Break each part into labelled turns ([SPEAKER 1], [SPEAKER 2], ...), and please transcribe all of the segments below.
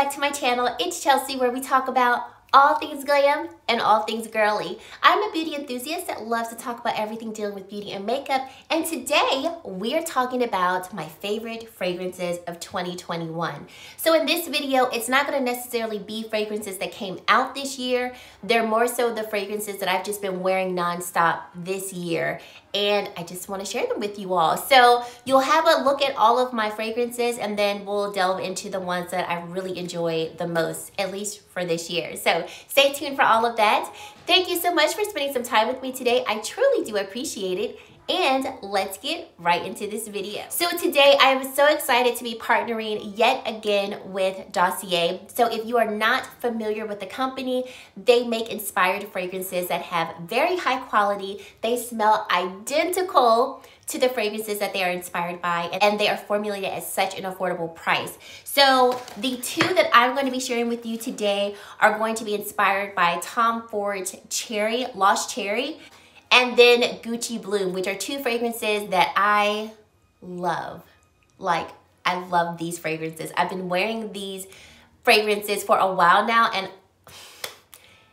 [SPEAKER 1] back to my channel. It's Chelsea, where we talk about all things glam and all things girly. I'm a beauty enthusiast that loves to talk about everything dealing with beauty and makeup, and today we're talking about my favorite fragrances of 2021. So in this video, it's not going to necessarily be fragrances that came out this year. They're more so the fragrances that I've just been wearing nonstop this year, and I just want to share them with you all. So you'll have a look at all of my fragrances, and then we'll delve into the ones that I really enjoy the most, at least for this year. So stay tuned for all of that. Thank you so much for spending some time with me today. I truly do appreciate it. And let's get right into this video. So today I am so excited to be partnering yet again with Dossier. So if you are not familiar with the company, they make inspired fragrances that have very high quality. They smell identical to the fragrances that they are inspired by, and they are formulated at such an affordable price. So the two that I'm going to be sharing with you today are going to be inspired by Tom Ford's Cherry, Lost Cherry, and then Gucci Bloom, which are two fragrances that I love. Like, I love these fragrances. I've been wearing these fragrances for a while now, and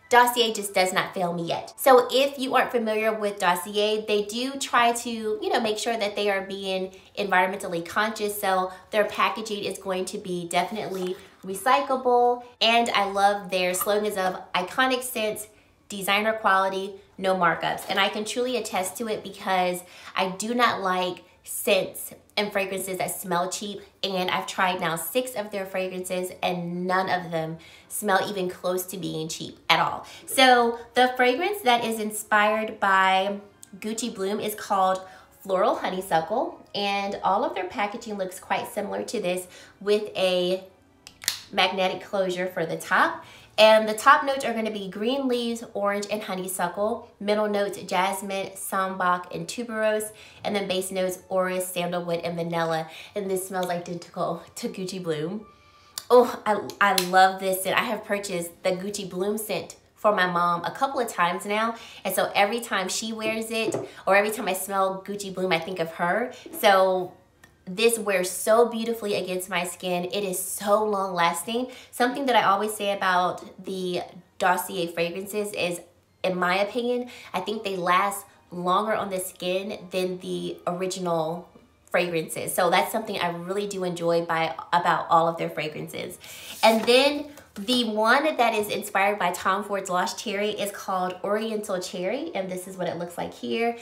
[SPEAKER 1] Dossier just does not fail me yet. So if you aren't familiar with Dossier, they do try to, make sure that they are being environmentally conscious. So their packaging is going to be definitely recyclable. And I love their slogans of iconic scents, designer quality, no markups. And I can truly attest to it because I do not like scents and fragrances that smell cheap, and I've tried now 6 of their fragrances and none of them smell even close to being cheap at all. So the fragrance that is inspired by Gucci Bloom is called Floral Honeysuckle, and all of their packaging looks quite similar to this with a magnetic closure for the top. And the top notes are going to be green leaves, orange, and honeysuckle. Middle notes, jasmine, sambac, and tuberose. And then base notes, orris, sandalwood, and vanilla. And this smells identical to Gucci Bloom. Oh, I love this scent. I have purchased the Gucci Bloom scent for my mom a couple of times now. And so every time she wears it, or every time I smell Gucci Bloom, I think of her. So this wears so beautifully against my skin. It is so long lasting. Something that I always say about the Dossier fragrances is, in my opinion, I think they last longer on the skin than the original fragrances. So that's something I really do enjoy about all of their fragrances. And then the one that is inspired by Tom Ford's Lost Cherry is called Oriental Cherry, and this is what it looks like here.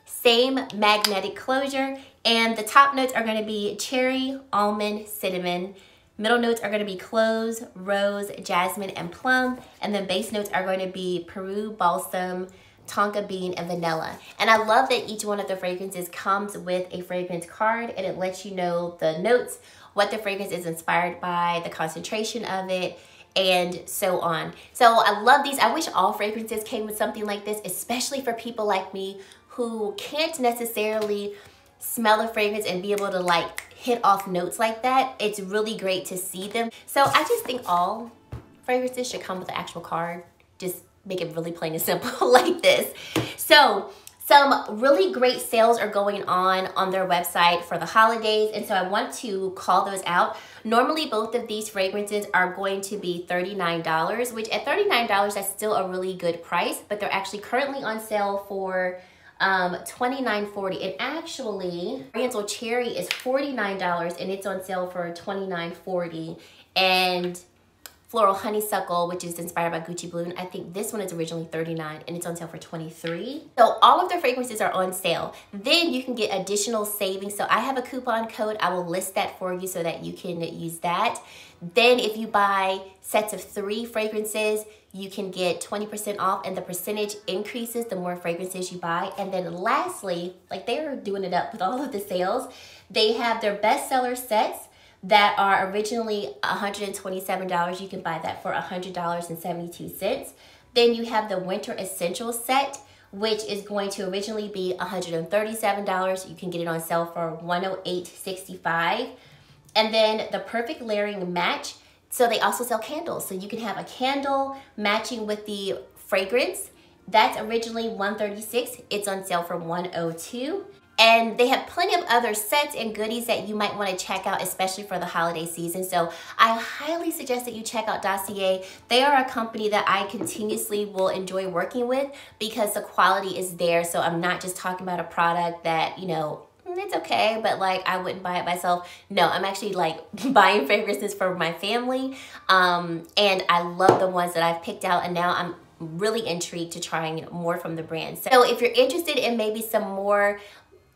[SPEAKER 1] Same magnetic closure, and the top notes are going to be cherry, almond, cinnamon. Middle notes are going to be cloves, rose, jasmine, and plum. And then base notes are going to be Peru, balsam, tonka bean, and vanilla. And I love that each one of the fragrances comes with a fragrance card, and it lets you know the notes, what the fragrance is inspired by, the concentration of it, and so on. So I love these. I wish all fragrances came with something like this, especially for people like me who can't necessarily smell a fragrance and be able to hit off notes like that. It's really great to see them. So I just think all fragrances should come with an actual card. Just make it really plain and simple like this. So some really great sales are going on their website for the holidays, and so I want to call those out. Normally both of these fragrances are going to be $39, which at $39 that's still a really good price, but they're actually currently on sale for $29.40. And actually Oriental Cherry is $49 and it's on sale for $29.40. And Floral Honeysuckle, which is inspired by Gucci Bloom, I think this one is originally $39 and it's on sale for $23. So all of the fragrances are on sale. Then you can get additional savings. So I have a coupon code. I will list that for you so that you can use that. Then if you buy sets of 3 fragrances, you can get 20% off, and the percentage increases the more fragrances you buy. And then lastly, they are doing it up with all of the sales, they have their bestseller sets that are originally $127. You can buy that for $100.72. Then you have the Winter Essentials set, which is going to originally be $137. You can get it on sale for $108.65. And then the Perfect Layering Match. So they also sell candles. So you can have a candle matching with the fragrance. That's originally $136. It's on sale for $102. And they have plenty of other sets and goodies that you might want to check out, especially for the holiday season. So I highly suggest that you check out Dossier. They are a company that I continuously will enjoy working with because the quality is there. So I'm not just talking about a product that, you know, it's okay, but like I wouldn't buy it myself. No, I'm actually like buying fragrances for my family. And I love the ones that I've picked out, and now I'm really intrigued to trying more from the brand. So if you're interested in maybe some more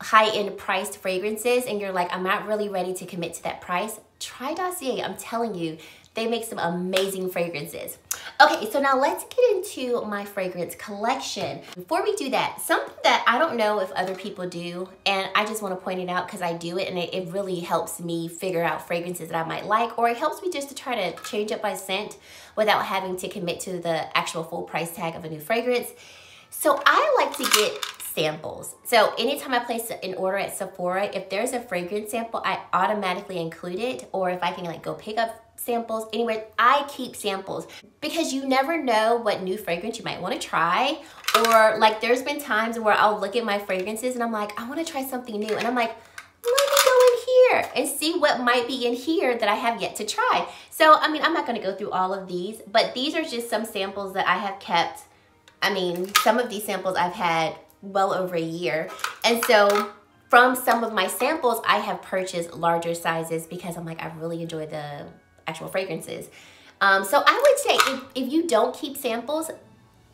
[SPEAKER 1] high-end priced fragrances and you're like, I'm not really ready to commit to that price, try Dossier. I'm telling you, they make some amazing fragrances. Okay, so now let's get into my fragrance collection. Before we do that, something that I don't know if other people do, and I just want to point it out because I do it, and it really helps me figure out fragrances that I might like, or it helps me just to try to change up my scent without having to commit to the actual full price tag of a new fragrance. So I like to get samples. So anytime I place an order at Sephora, if there's a fragrance sample, I automatically include it. Or if I can like go pick up samples anywhere, I keep samples because you never know what new fragrance you might want to try. Or like there's been times where I'll look at my fragrances and I'm like, I want to try something new. And I'm like, let me go in here and see what might be in here that I have yet to try. So, I mean, I'm not going to go through all of these, but these are just some samples that I have kept. I mean, some of these samples I've had well over a year. And so from some of my samples, I have purchased larger sizes because I'm like, I really enjoy the actual fragrances. So I would say if you don't keep samples,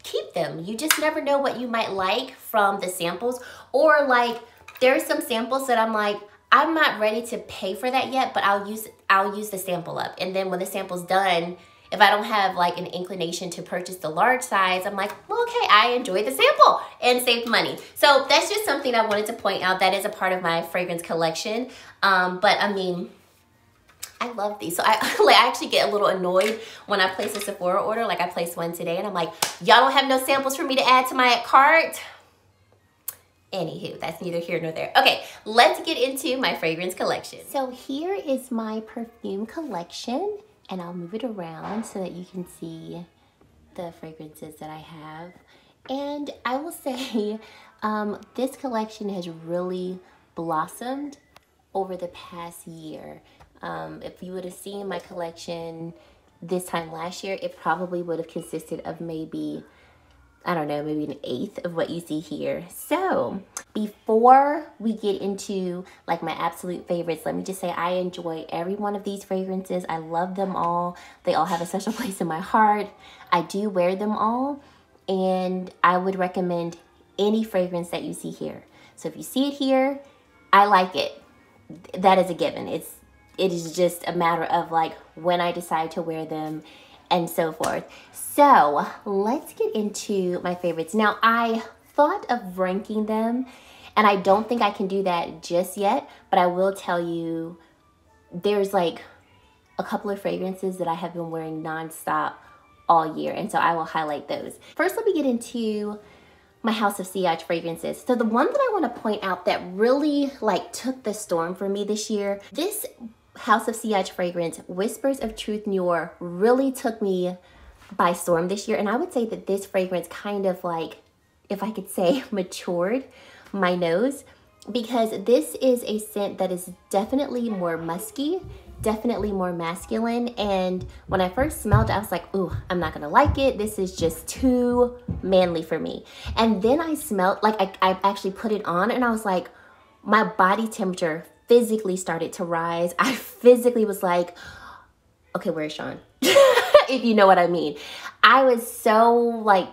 [SPEAKER 1] keep them. You just never know what you might like from the samples. Or like there's some samples that I'm like, I'm not ready to pay for that yet, but I'll use the sample up. And then when the sample's done, if I don't have like an inclination to purchase the large size, I'm like, well, okay, I enjoyed the sample and saved money. So that's just something I wanted to point out. That is a part of my fragrance collection. But I mean, I love these. So I actually get a little annoyed when I place a Sephora order. Like I placed one today and I'm like, y'all don't have no samples for me to add to my cart? Anywho, that's neither here nor there. Okay, let's get into my fragrance collection. So here is my perfume collection. And I'll move it around so that you can see the fragrances that I have. And I will say this collection has really blossomed over the past year. If you would have seen my collection this time last year, it probably would have consisted of maybe, I don't know, maybe an eighth of what you see here. So before we get into like my absolute favorites, let me just say I enjoy every one of these fragrances. I love them all. They all have a special place in my heart. I do wear them all, and I would recommend any fragrance that you see here. So if you see it here, I like it. That is a given. It is just a matter of like when I decide to wear them and so forth. So let's get into my favorites. Now I thought of ranking them, and I don't think I can do that just yet, but I will tell you there's like a couple of fragrances that I have been wearing nonstop all year, and so I will highlight those. First, let me get into my House of Sillage fragrances. So the one that I want to point out that really like took the storm for me this year, this House of Sillage fragrance, Whispers of Truth Noir, really took me by storm this year. And I would say that this fragrance kind of like, if I could say, matured my nose, because this is a scent that is definitely more musky, definitely more masculine. And when I first smelled it, I was like, ooh, I'm not gonna like it. This is just too manly for me. And then I smelled, like I actually put it on and I was like, my body temperature physically started to rise. I physically was like, okay, where's Sean? If you know what I mean. I was so like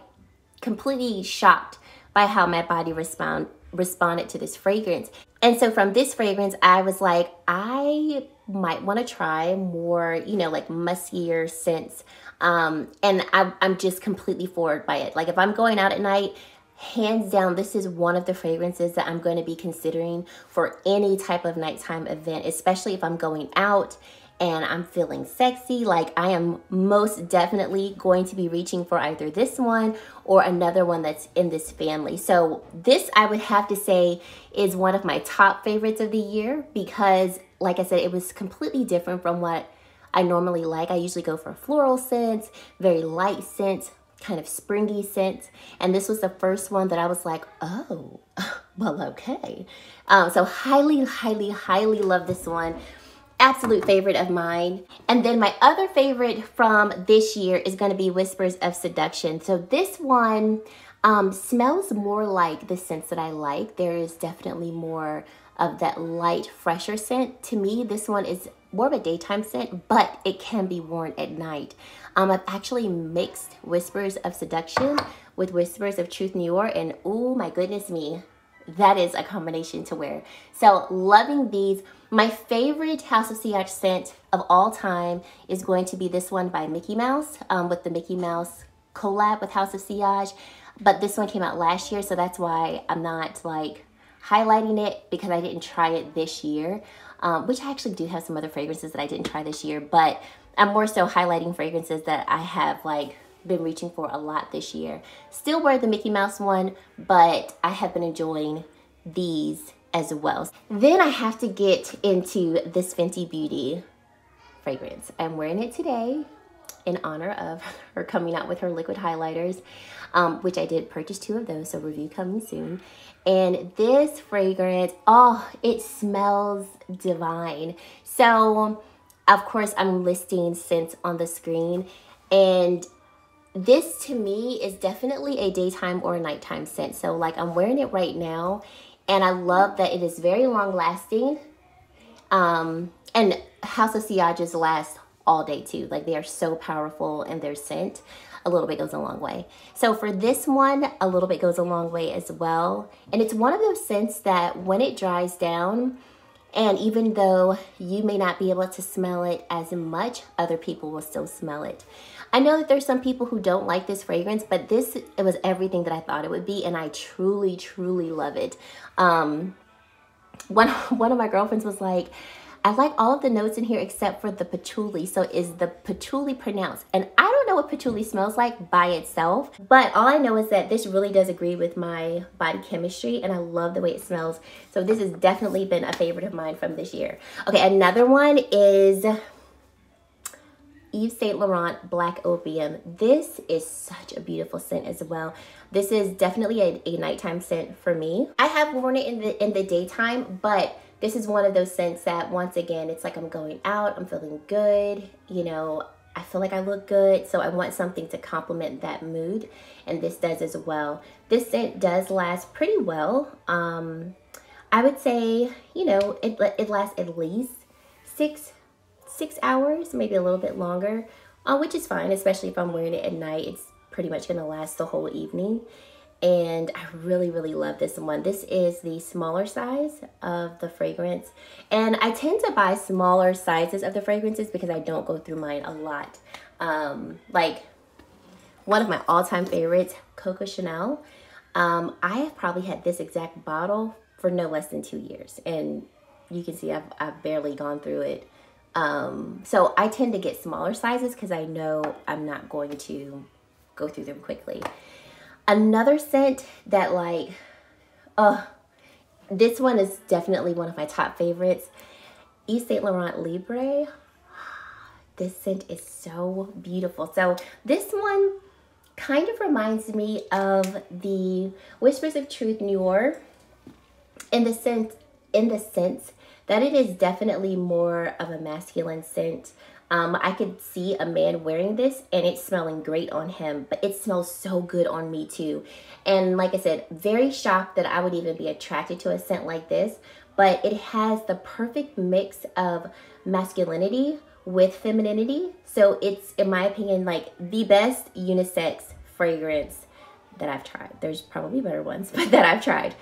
[SPEAKER 1] completely shocked by how my body responded to this fragrance. And so from this fragrance, I was like, I might want to try more, you know, like muskier scents. And I'm just completely floored by it. Like if I'm going out at night, hands down, this is one of the fragrances that I'm going to be considering for any type of nighttime event, especially if I'm going out and I'm feeling sexy. Like I am most definitely going to be reaching for either this one or another one that's in this family. So this, I would have to say, is one of my top favorites of the year because, like I said, it was completely different from what I normally like. I usually go for floral scents, very light scents, kind of springy scents. And this was the first one that I was like, oh, Well, okay. So highly, highly, highly love this one. Absolute favorite of mine. And then my other favorite from this year is going to be Whispers of Seduction. So this one smells more like the scents that I like. There is definitely more of that light, fresher scent. To me, this one is more of a daytime scent, but it can be worn at night. I've actually mixed Whispers of Seduction with Whispers of Truth Noir, and oh my goodness me, that is a combination to wear. So loving these. My favorite House of Sillage scent of all time is going to be this one by Mickey Mouse, with the Mickey Mouse collab with House of Sillage. But this one came out last year, so that's why I'm not like highlighting it, because I didn't try it this year, which I actually do have some other fragrances that I didn't try this year, but I'm more so highlighting fragrances that I have like been reaching for a lot this year. Still wear the Mickey Mouse one, but I have been enjoying these as well. Then I have to get into this Fenty Beauty fragrance. I'm wearing it today in honor of her coming out with her liquid highlighters, which I did purchase 2 of those, so review coming soon. And this fragrance, oh, it smells divine. So of course I'm listing scents on the screen, and this to me is definitely a daytime or a nighttime scent. So like I'm wearing it right now, and I love that it is very long lasting. And House of Sillages last all day too. Like they are so powerful in their scent. A little bit goes a long way. So for this one, a little bit goes a long way as well. And it's one of those scents that when it dries down, and even though you may not be able to smell it as much, other people will still smell it. I know that there's some people who don't like this fragrance, but it was everything that I thought it would be, and I truly, truly love it. One of my girlfriends was like, I like all of the notes in here except for the patchouli. So is the patchouli pronounced? And I don't know what patchouli smells like by itself, but all I know is that this really does agree with my body chemistry, and I love the way it smells. So this has definitely been a favorite of mine from this year. Okay, another one is Yves Saint Laurent Black Opium. This is such a beautiful scent as well. This is definitely a nighttime scent for me. I have worn it in the daytime, but this is one of those scents that, once again, it's like I'm going out, I'm feeling good, you know, I feel like I look good, so I want something to complement that mood, and this does as well. This scent does last pretty well. I would say, you know, it lasts at least six hours, maybe a little bit longer, which is fine, especially if I'm wearing it at night. It's pretty much going to last the whole evening. And I really, really love this one. This is the smaller size of the fragrance. And I tend to buy smaller sizes of the fragrances because I don't go through mine a lot. Like one of my all-time favorites, Coco Chanel. I have probably had this exact bottle for no less than 2 years. And you can see I've barely gone through it. So I tend to get smaller sizes because I know I'm not going to go through them quickly. Another scent that like, this one is definitely one of my top favorites. Yves Saint Laurent Libre. This scent is so beautiful. So this one kind of reminds me of the Whispers of Truth Noir in the sense that it is definitely more of a masculine scent. I could see a man wearing this and it's smelling great on him, but it smells so good on me too. And like I said, very shocked that I would even be attracted to a scent like this, but it has the perfect mix of masculinity with femininity. So it's, in my opinion, like the best unisex fragrance that I've tried. There's probably better ones, but that I've tried.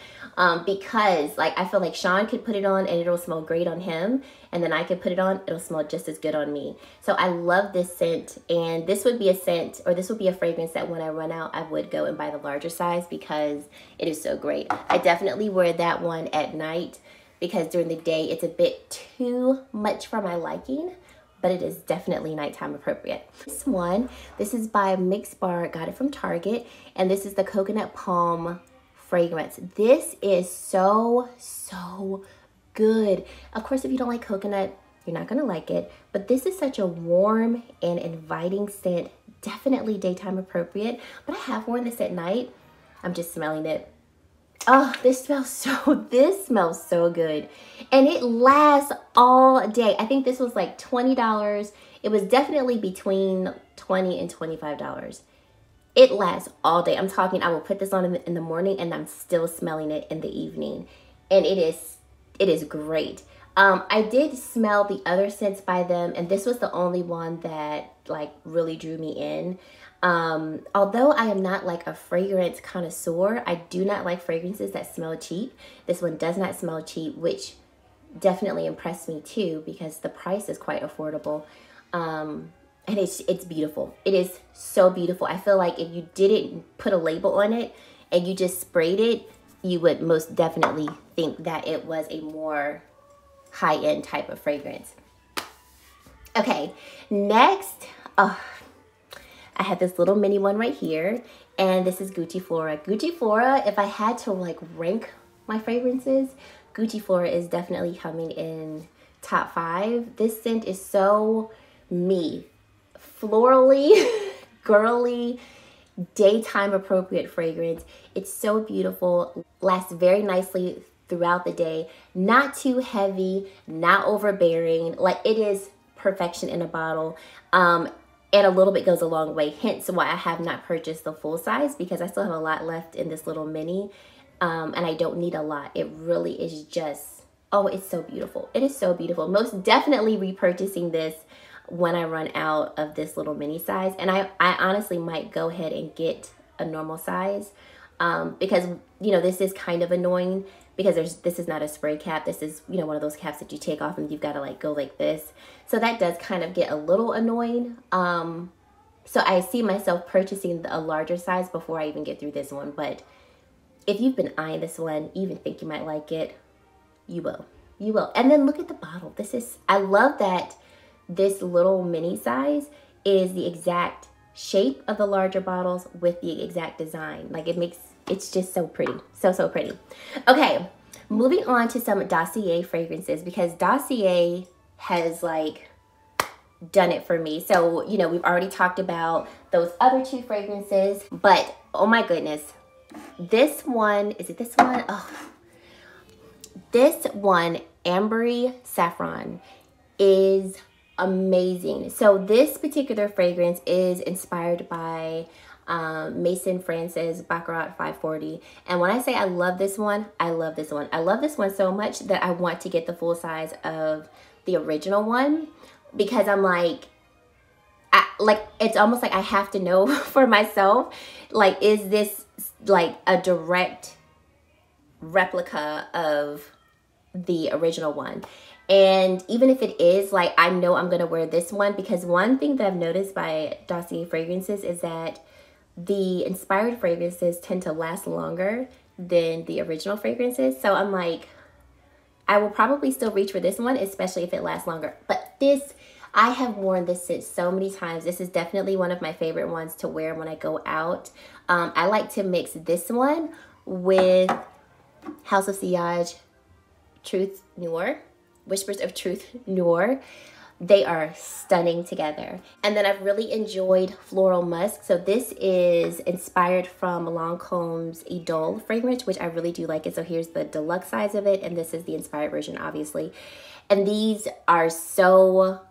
[SPEAKER 1] Because like I feel like Sean could put it on and it'll smell great on him, and then I could put it on, it'll smell just as good on me. So I love this scent, and this would be a scent, or this would be a fragrance that when I run out, I would go and buy the larger size because it is so great. I definitely wear that one at night because during the day it's a bit too much for my liking, but it is definitely nighttime appropriate. This is by Mixbar, got it from Target, and this is the Coconut Palm fragrance. This is so, so good. Of course, if you don't like coconut, you're not gonna like it, but this is such a warm and inviting scent, definitely daytime appropriate, but I have worn this at night. I'm just smelling it. Oh, this smells so good. And it lasts all day. I think this was like $20. It was definitely between $20 and $25. It lasts all day. I'm talking, I will put this on in the morning and I'm still smelling it in the evening. And it is great. I did smell the other scents by them, and this was the only one that like really drew me in. Although I am not like a fragrance connoisseur, I do not like fragrances that smell cheap. This one does not smell cheap, which definitely impressed me too, because the price is quite affordable. And it's beautiful. It is so beautiful. I feel like if you didn't put a label on it and you just sprayed it, you would most definitely think that it was a more high-end type of fragrance. Okay, next, I have this little mini one right here, and this is Gucci Flora. Gucci Flora, if I had to like rank my fragrances, Gucci Flora is definitely coming in top 5. This scent is so me, florally, girly, daytime appropriate fragrance. It's so beautiful, lasts very nicely throughout the day, not too heavy, not overbearing. Like, it is perfection in a bottle. And a little bit goes a long way, hence why I have not purchased the full size, because I still have a lot left in this little mini, and I don't need a lot. It really is just, oh, it's so beautiful. It is so beautiful. Most definitely repurchasing this when I run out of this little mini size, and I honestly might go ahead and get a normal size, because, you know, this is kind of annoying, because this is not a spray cap. This is, you know, one of those caps that you take off and you've got to like go like this. So that does kind of get a little annoying. So I see myself purchasing a larger size before I even get through this one. But if you've been eyeing this one, you even think you might like it, you will. You will. And then look at the bottle. This is, I love that this little mini size is the exact shape of the larger bottles with the exact design. Like, it's just so pretty. So pretty. Okay, moving on to some Dossier fragrances, because Dossier has like done it for me. So, you know, we've already talked about those other 2 fragrances, but oh my goodness, this one, is it this one? Oh, this one, Ambery Saffron, is amazing. So this particular fragrance is inspired by Mason Francis Baccarat 540. And when I say I love this one, I love this one. I love this one so much that I want to get the full size of the original one, because I'm like, it's almost like I have to know for myself, like, is this like a direct replica of the original one? And even if it is, like, I know I'm gonna wear this one, because one thing that I've noticed by Dossier fragrances is that the inspired fragrances tend to last longer than the original fragrances. So I'm like, I will probably still reach for this one, especially if it lasts longer. But this, I have worn this scent so many times. This is definitely one of my favorite ones to wear when I go out. I like to mix this one with House of Sillage Truth Noir, Whispers of Truth Noir. They are stunning together. And then I've really enjoyed Floral Musk. So this is inspired from Lancome's Idole fragrance, which I really do like it. So here's the deluxe size of it, and this is the inspired version, obviously. And these are so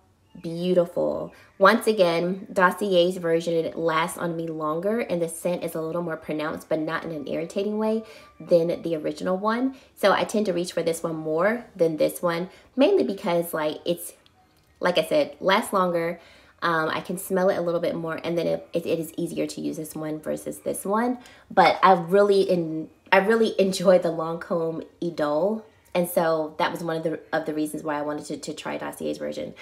[SPEAKER 1] beautiful. Once again, Dossier's version lasts on me longer, and the scent is a little more pronounced, but not in an irritating way than the original one. So I tend to reach for this one more than this one, mainly because, like, it's, like I said, lasts longer. I can smell it a little bit more, and then it is easier to use this one versus this one. But I really enjoy the Lancome Idole, and so that was one of the reasons why I wanted to try Dossier's version.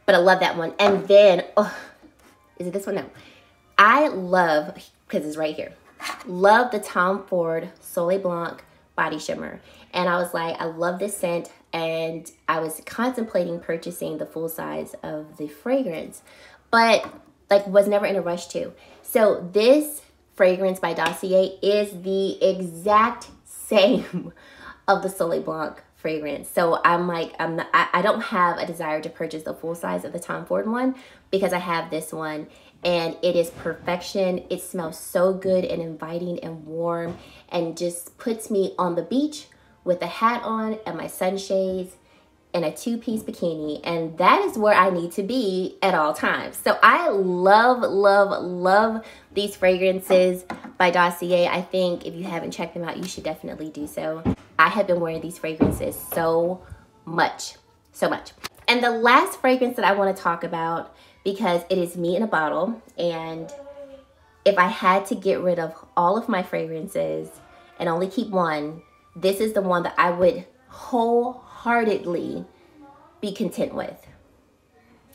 [SPEAKER 1] But I love that one. And then, oh, is it this one? No. I love, because it's right here, love the Tom Ford Soleil Blanc Body Shimmer. And I was like, I love this scent. And I was contemplating purchasing the full size of the fragrance, but like was never in a rush to. So this fragrance by Dossier is the exact same of the Soleil Blanc fragrance. So I'm like, I don't have a desire to purchase the full size of the Tom Ford one, because I have this one, and it is perfection. It smells so good and inviting and warm and just puts me on the beach with a hat on and my sunshades and a two-piece bikini, and that is where I need to be at all times. So I love, love, love these fragrances by Dossier. I think if you haven't checked them out, you should definitely do so. I have been wearing these fragrances so much. And the last fragrance that I want to talk about, because it is me in a bottle, and if I had to get rid of all of my fragrances and only keep one, this is the one that I would wholeheartedly be content with.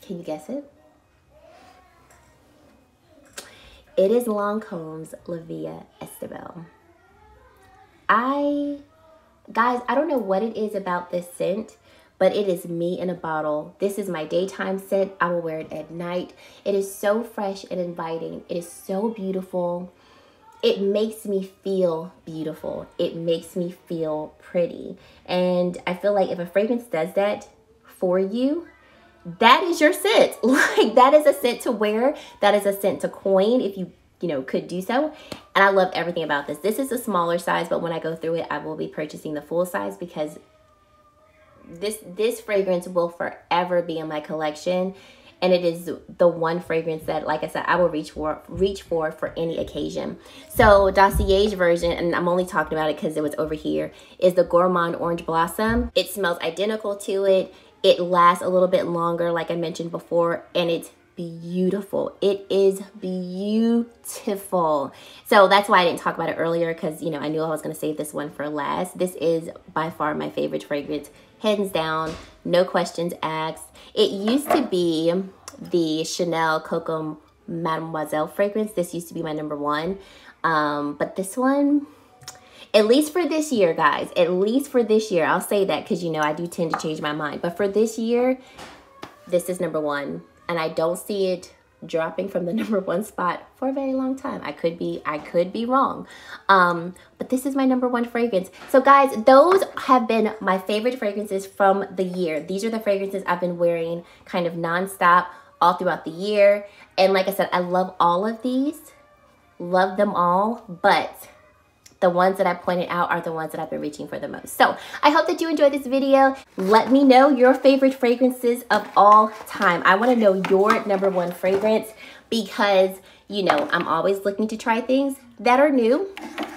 [SPEAKER 1] Can you guess it? It is Lancome's La Vie Estable. Guys, I don't know what it is about this scent, but it is me in a bottle. This is my daytime scent. I will wear it at night. It is so fresh and inviting. It is so beautiful. It makes me feel beautiful. It makes me feel pretty. And I feel like if a fragrance does that for you, that is your scent. Like, that is a scent to wear. That is a scent to coin if you could do so. And I love everything about this. This is a smaller size, but when I go through it, I will be purchasing the full size because this fragrance will forever be in my collection. And it is the one fragrance that, like I said, I will reach for any occasion. So Dossier's version, and I'm only talking about it because it was over here, is the Gourmand Orange Blossom. It smells identical to it. It lasts a little bit longer, like I mentioned before, and it's beautiful. It is beautiful. So that's why I didn't talk about it earlier, because I knew I was going to save this one for last. This is by far my favorite fragrance, hands down, no questions asked. It used to be the Chanel Coco Mademoiselle fragrance. This used to be my #1, but this one, at least for this year, guys, at least for this year, I'll say that because I do tend to change my mind, but for this year, this is #1. And I don't see it dropping from the #1 spot for a very long time. I could be wrong. But this is my #1 fragrance. So guys, those have been my favorite fragrances from the year. These are the fragrances I've been wearing kind of nonstop all throughout the year. And like I said, I love all of these. Love them all. But the ones that I pointed out are the ones that I've been reaching for the most. So I hope that you enjoyed this video. Let me know your favorite fragrances of all time. I want to know your #1 fragrance because, I'm always looking to try things that are new.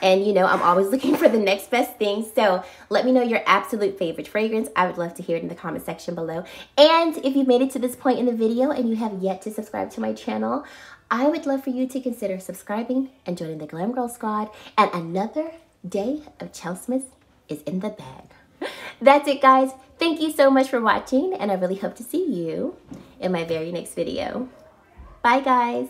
[SPEAKER 1] And, I'm always looking for the next best thing. So let me know your absolute favorite fragrance. I would love to hear it in the comment section below. And if you've made it to this point in the video and you have yet to subscribe to my channel, I would love for you to consider subscribing and joining the Glam Girl Squad. And another day of Chelsea is in the bag. That's it, guys. Thank you so much for watching, and I really hope to see you in my very next video. Bye, guys.